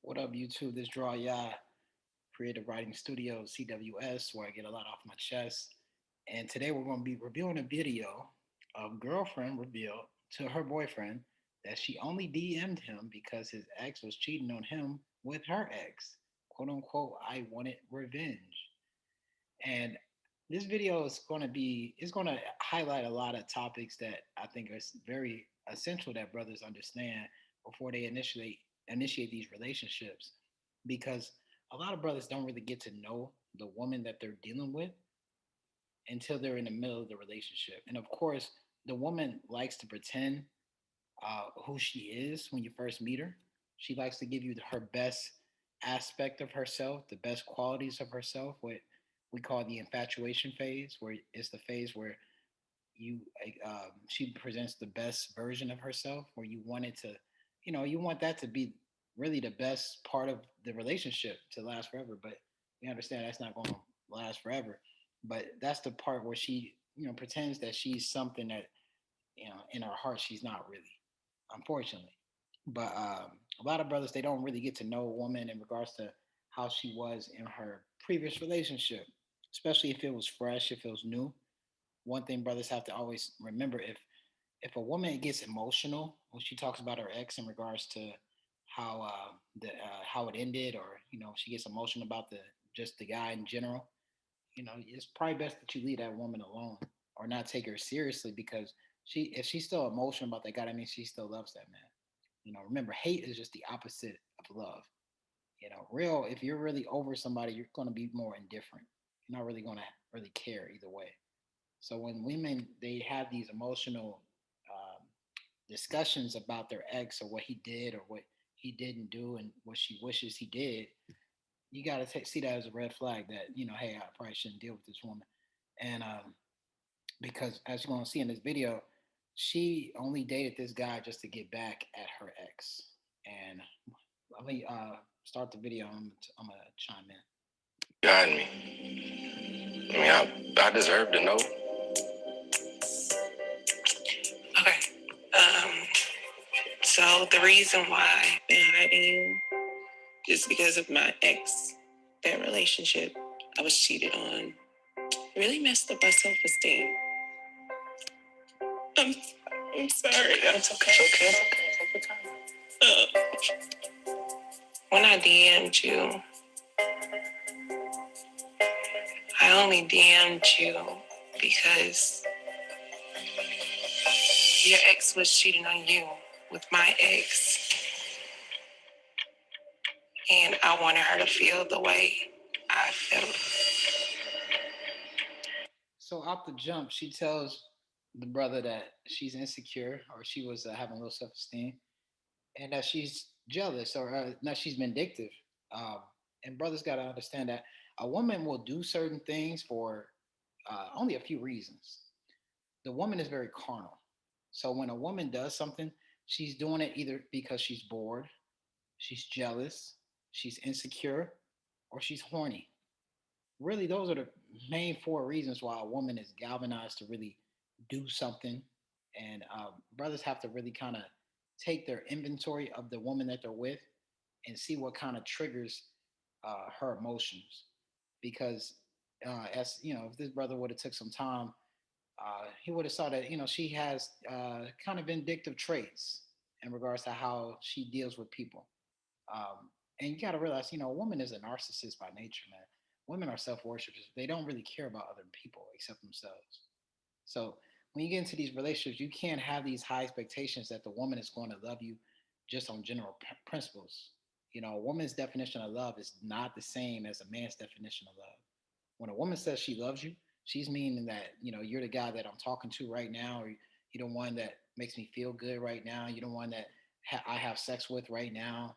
What up, YouTube? This Draw Ya Creative Writing Studio, CWS, where I get a lot off my chest. And today we're going to be reviewing a video of girlfriend revealed to her boyfriend that she only DM'd him because his ex was cheating on him with her ex. "Quote unquote, I wanted revenge." And this video is going to highlight a lot of topics that I think are very essential that brothers understand before they initiate these relationships, because a lot of brothers don't really get to know the woman that they're dealing with until they're in the middle of the relationship. And of course, the woman likes to pretend who she is when you first meet her. She likes to give you her best aspect of herself, the best qualities of herself, what we call the infatuation phase, where it's the phase where you she presents the best version of herself, where you want it to, you want that to be really the best part of the relationship to last forever. But we understand that's not going to last forever. But that's the part where she, pretends that she's something that, in her heart she's not really, unfortunately. But a lot of brothers, they don't really get to know a woman in regards to how she was in her previous relationship, especially if it was fresh, if it was new. One thing brothers have to always remember: if a woman gets emotional when she talks about her ex in regards to how it ended, or she gets emotional about the just the guy in general, it's probably best that you leave that woman alone or not take her seriously, because if she's still emotional about that guy, that means she still loves that man. Remember, hate is just the opposite of love. Real, if you're really over somebody, you're going to be more indifferent. You're not really going to really care either way. So when women, they have these emotional discussions about their ex, or what he did or what he didn't do and what she wishes he did, you got to see that as a red flag that, hey, I probably shouldn't deal with this woman. And because as you're going to see in this video, she only dated this guy just to get back at her ex. And let me start the video. I'm going to chime in. Behind me. I deserve to know. Okay. So the reason why I've been hiding you is because of my ex. That relationship I was cheated on really messed up my self-esteem. I'm, I'm sorry. It's okay. Take your time. When I DM'd you, I only DM'd you because your ex was cheating on you with my ex. And I wanted her to feel the way I felt. So off the jump, she tells the brother that she's insecure, or she was having low self esteem, and that she's jealous, or that she's vindictive. Um, and brothers got to understand that a woman will do certain things for only a few reasons. The woman is very carnal. So when a woman does something, she's doing it either because she's bored, she's jealous, she's insecure, or she's horny. Really, those are the main four reasons why a woman is galvanized to really do something. And brothers have to really kind of take their inventory of the woman that they're with and see what kind of triggers her emotions. Because as if this brother would have took some time, he would have saw that she has kind of vindictive traits in regards to how she deals with people. And you got to realize, a woman is a narcissist by nature, man. Women are self worshippers. They don't really care about other people except themselves. So when you get into these relationships, you can't have these high expectations that the woman is going to love you just on general principles. A woman's definition of love is not the same as a man's definition of love. When a woman says she loves you, she's meaning that, you're the guy that I'm talking to right now, or you're the one that makes me feel good right now. You're the one that I have sex with right now.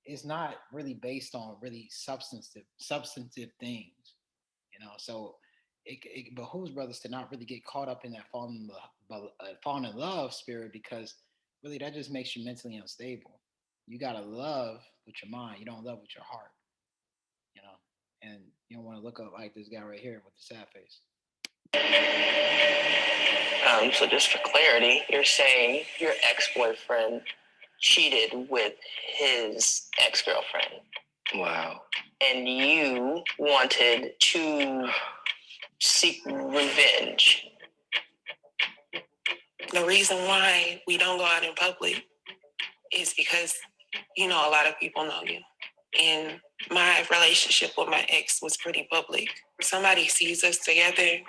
It's not really based on really substantive things. So it behooves brothers to not really get caught up in that falling in love spirit, because really that just makes you mentally unstable. You gotta love with your mind. You don't love with your heart. You know, and you don't want to look up like this guy right here with the sad face. So just for clarity, you're saying your ex-boyfriend cheated with his ex-girlfriend. Wow. And you wanted to seek revenge. The reason why we don't go out in public is because, a lot of people know you. And my relationship with my ex was pretty public. If somebody sees us together,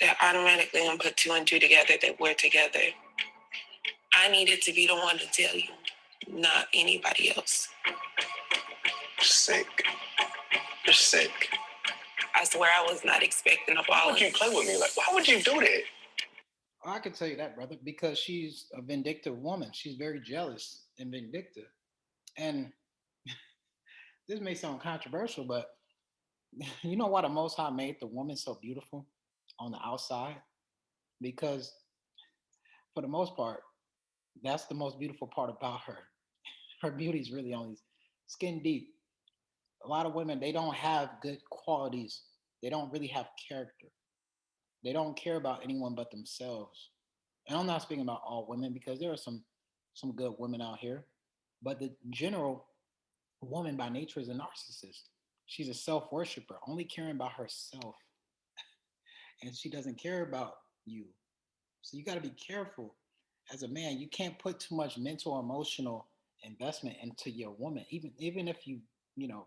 they're automatically going to put 2 and 2 together that we're together. I needed to be the one to tell you, not anybody else. Sick. You're sick. I swear I was not expecting a Why ball. would you play with me? Like, why would you do that? I can tell you that, brother, because she's a vindictive woman. She's very jealous and vindictive. And this may sound controversial, but you know why the Most High made the woman so beautiful on the outside? Because for the most part, that's the most beautiful part about her. Her beauty is really only skin deep. A lot of women, they don't have good qualities. They don't really have character. They don't care about anyone but themselves. And I'm not speaking about all women because there are some good women out here, but the general woman by nature is a narcissist. She's a self worshiper, only caring about herself, and she doesn't care about you. So you got to be careful as a man. You can't put too much mental or emotional investment into your woman, even if you know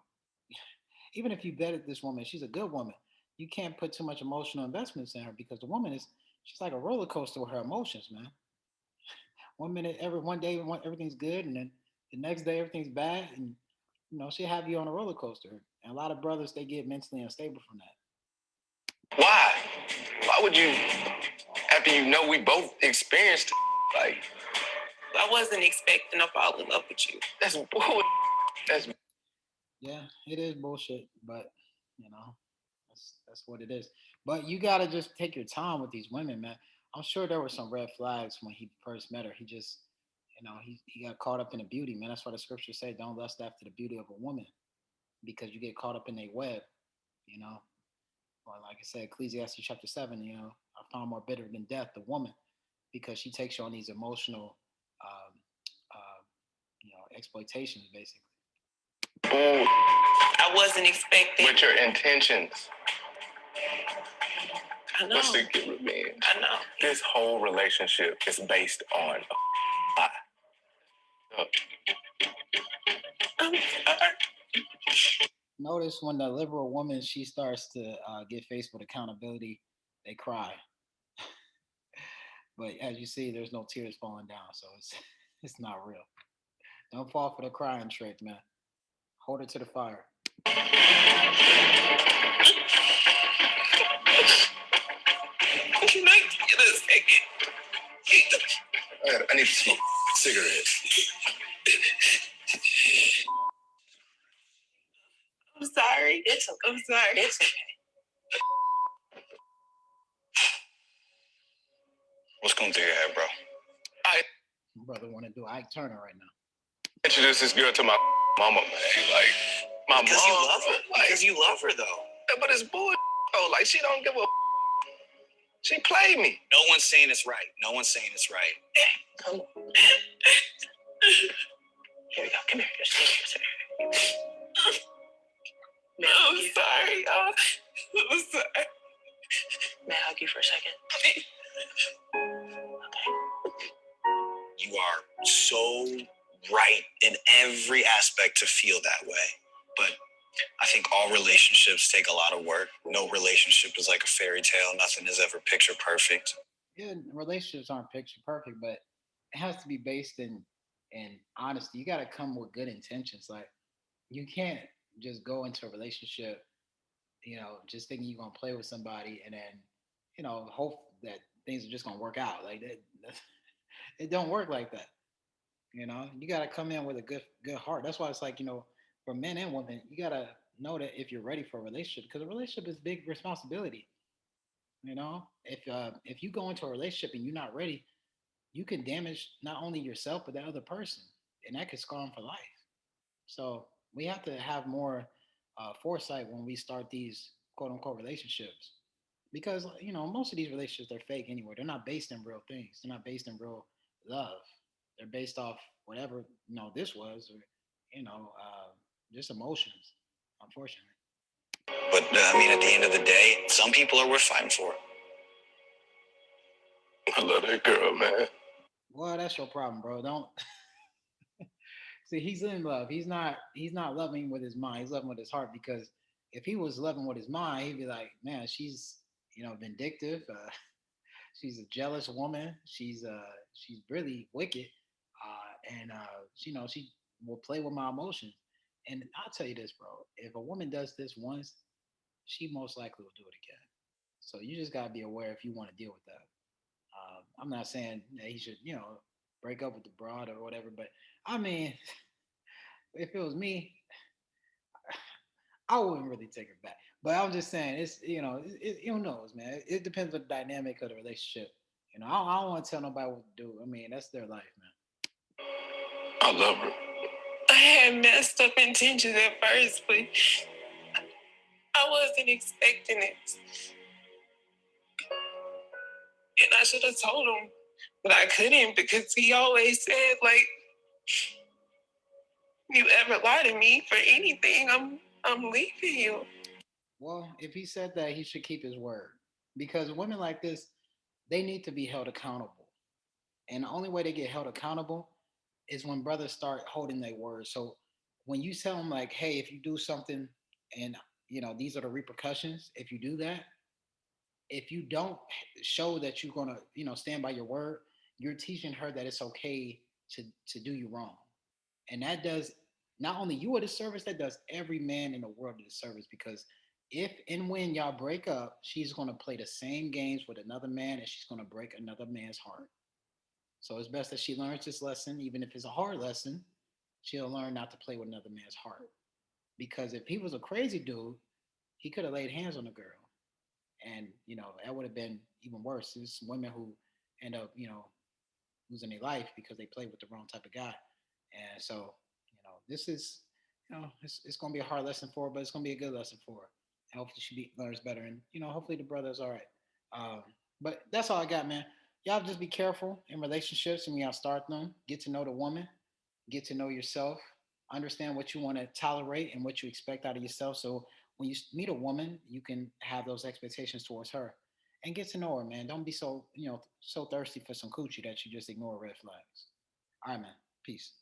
even if you vetted this woman, she's a good woman. You can't put too much emotional investments in her because the woman is she's like a roller coaster with her emotions, man. One day everything's good, and then the next day everything's bad, and she'll have you on a roller coaster. And a lot of brothers they get mentally unstable from that. Why? Why would you, after we both experienced, like, I wasn't expecting to fall in love with you. that's bull. That's Yeah, it is bullshit, but that's what it is. But you gotta just take your time with these women, man. I'm sure there were some red flags when he first met her. He just, he got caught up in the beauty, man. That's why the scriptures say, "Don't lust after the beauty of a woman," because you get caught up in a web, you know. Or like I said, Ecclesiastes chapter 7, I found more bitter than death, the woman, because she takes you on these emotional, um, exploitations, basically. bull. I wasn't expecting. With your intentions I know. was to get revenge. I know. This whole relationship is based on a lie. I'm sorry. Notice when the liberal woman she starts to get faced with accountability, they cry. But as you see, there's no tears falling down, so it's it's not real. Don't fall for the crying trick, man. Hold it to the fire. Can I get a second? I need to smoke cigarettes. I'm sorry. I'm sorry. It's okay. What's going through your head, bro? Brother want to do Ike Turner right now. Introduce this girl to my mama, man. Like, my Because mom. you love her. Like, Because you love her, though. but it's bull. Oh, like, she don't give a. She played me. No one's saying it's right. No one's saying it's right. Come on. Here we go. Come here. Just sit here. I'm sorry. I'm sorry. May I hug you for a second? Okay. You are so right in every aspect to feel that way. But I think all relationships take a lot of work. No relationship is like a fairy tale. Nothing is ever picture perfect. Yeah, relationships aren't picture perfect, but it has to be based in honesty. You got to come with good intentions. Like you can't just go into a relationship, just thinking you're gonna play with somebody and then, hope that things are just gonna work out. Like that it don't work like that. You got to come in with a good heart. That's why it's like, for men and women, you got to know that if you're ready for a relationship, because a relationship is big responsibility. If you go into a relationship and you're not ready, you can damage not only yourself but the other person, and that could scar them for life. So we have to have more foresight when we start these quote unquote relationships, because most of these relationships they're fake anyway. They're not based in real things. They're not based in real love. They're based off whatever this was, or just emotions. Unfortunately. But I mean, at the end of the day, some people are worth fighting for. I love that girl, man. Well, that's your problem, bro. Don't see. He's in love. He's not. He's not loving with his mind. He's loving with his heart. Because if he was loving with his mind, he'd be like, man, she's vindictive. She's a jealous woman. She's really wicked, and she will play with my emotions. And I'll tell you this, bro. If a woman does this once, she most likely will do it again. So you just gotta be aware if you want to deal with that. I'm not saying that he should, break up with the broad or whatever, but I mean, if it was me, I wouldn't really take her back. But I'm just saying, it's who knows, man. It depends on the dynamic of the relationship. I don't want to tell nobody what to do. I mean, that's their life, man. I love her. I had messed up intentions at first, but I wasn't expecting it. And I should have told him, but I couldn't because he always said, like, you ever lie to me for anything, I'm leaving you. Well, if he said that, he should keep his word. Because women like this, they need to be held accountable. And the only way they get held accountable is when brothers start holding their word. So when you tell them like, hey, if you do something and these are the repercussions, if you do that, if you don't show that you're gonna, stand by your word, you're teaching her that it's okay to do you wrong. And that does not only you a disservice, that does every man in the world a disservice. Because if and when y'all break up, she's gonna play the same games with another man and she's gonna break another man's heart. So it's best that she learns this lesson, even if it's a hard lesson. She'll learn not to play with another man's heart. Because if he was a crazy dude, he could have laid hands on the girl, and that would have been even worse. There's women who end up, losing their life because they play with the wrong type of guy. And so, this is, it's going to be a hard lesson for her, but it's going to be a good lesson for her. And hopefully she learns better, and hopefully the brother's all right. But that's all I got, man. Y'all just be careful in relationships, and when y'all start them, get to know the woman, get to know yourself, understand what you want to tolerate and what you expect out of yourself. So when you meet a woman, you can have those expectations towards her and get to know her, man. Don't be so thirsty for some coochie that you just ignore red flags. All right, man. Peace.